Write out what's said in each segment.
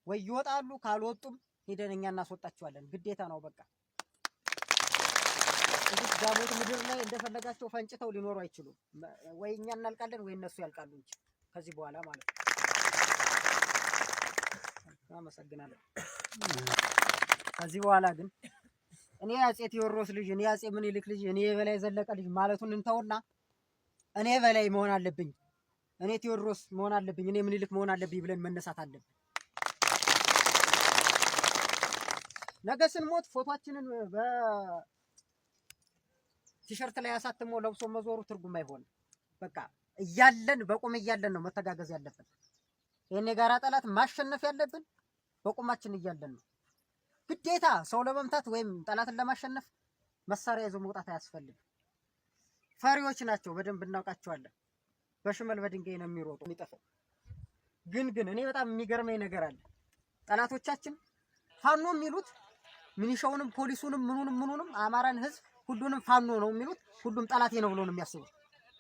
ወይ ይወጣሉ ካልወጡም ሄደን እኛ እናስወጣቸዋለን ግዴታ ነው በቃ እዚህ ዳሞት ምድር ላይ እንደፈለጋቸው ፈንጭተው ሊኖሩ አይችሉም ወይ እኛ እናልቃለን ወይ እነሱ ያልቃሉ እንጂ ከዚህ በኋላ ማለት ነው አመሰግናለሁ ከዚህ በኋላ ግን እኔ አፄ ቴዎድሮስ ልጅ እኔ አፄ ምኒልክ ልጅ እኔ በላይ ዘለቀ ልጅ ማለቱን እንተውና እኔ በላይ መሆን አለብኝ እኔ ቴዎድሮስ መሆን አለብኝ እኔ ምኒልክ መሆን አለብኝ ብለን መነሳት አለብን ነገ ስንሞት ፎቶአችንን በቲሸርት ላይ አሳትሞ ለብሶ መዞሩ ትርጉም አይሆንም በቃ እያለን በቁም እያለን ነው መተጋገዝ ያለብን የኔ ጋራ ጠላት ማሸነፍ ያለብን በቁማችን እያለን ነው ግዴታ ሰው ለመምታት ወይም ጠላትን ለማሸነፍ መሳሪያ ይዞ መውጣት አያስፈልግም ፈሪዎች ናቸው በደንብ እናውቃቸዋለን በሽመል በድንጋይ ነው የሚሮጡ የሚጠፋው ግን እኔ በጣም የሚገርመኝ ነገር አለ ጠላቶቻችን ፋኖ የሚሉት ሚኒሻውንም ፖሊሱንም ምኑንም አማራን ህዝብ ሁሉንም ፋኖ ነው የሚሉት ሁሉም ጠላቴ ነው ብሎ ነው የሚያስቡት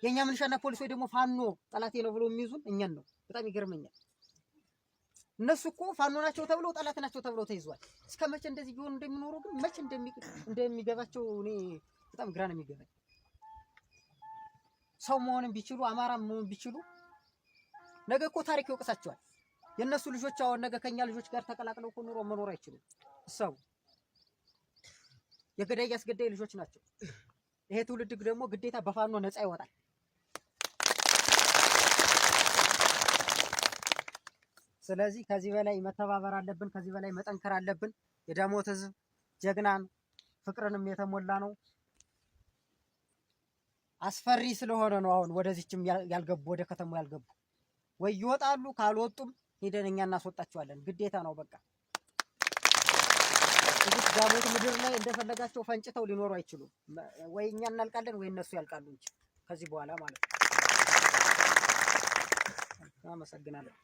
የኛ ሚኒሻና ፖሊሶች ደግሞ ፋኖ ጠላቴ ነው ብሎ የሚይዙን እኛን ነው በጣም ይገርመኛል እነሱ እኮ ፋኖ ናቸው ተብለው ጠላት ናቸው ተብለው ተይዟል እስከመቼ እንደዚህ ቢሆን እንደሚኖሩ ግን መቼ እንደሚገባቸው እኔ በጣም ግራ ነው የሚገባኝ ሰው መሆንን ቢችሉ አማራ መሆን ቢችሉ ነገ እኮ ታሪክ ይወቅሳቸዋል የነሱ ልጆች አሁን ነገ ከኛ ልጆች ጋር ተቀላቅለው እኮ ኑሮ መኖር አይችሉም ሰው የገዳይ ያስገዳይ ልጆች ናቸው ይሄ ትውልድ ደግሞ ግዴታ በፋኖ ነፃ ይወጣል ስለዚህ ከዚህ በላይ መተባበር አለብን ከዚህ በላይ መጠንከር አለብን የዳሞት ህዝብ ጀግናን ፍቅርንም የተሞላ ነው አስፈሪ ስለሆነ ነው አሁን ወደዚህም ያልገቡ ወደ ከተማው ያልገቡ ወይ ይወጣሉ ካልወጡም ሄደን እኛ እናስወጣቸዋለን ግዴታ ነው በቃ እዚህ ዳሞት ምድር ላይ እንደፈለጋቸው ፈንጭተው ሊኖሩ አይችሉም ወይ እኛ እናልቃለን ወይ እነሱ ያልቃሉ እንጂ ከዚህ በኋላ ማለት ነው አመሰግናለሁ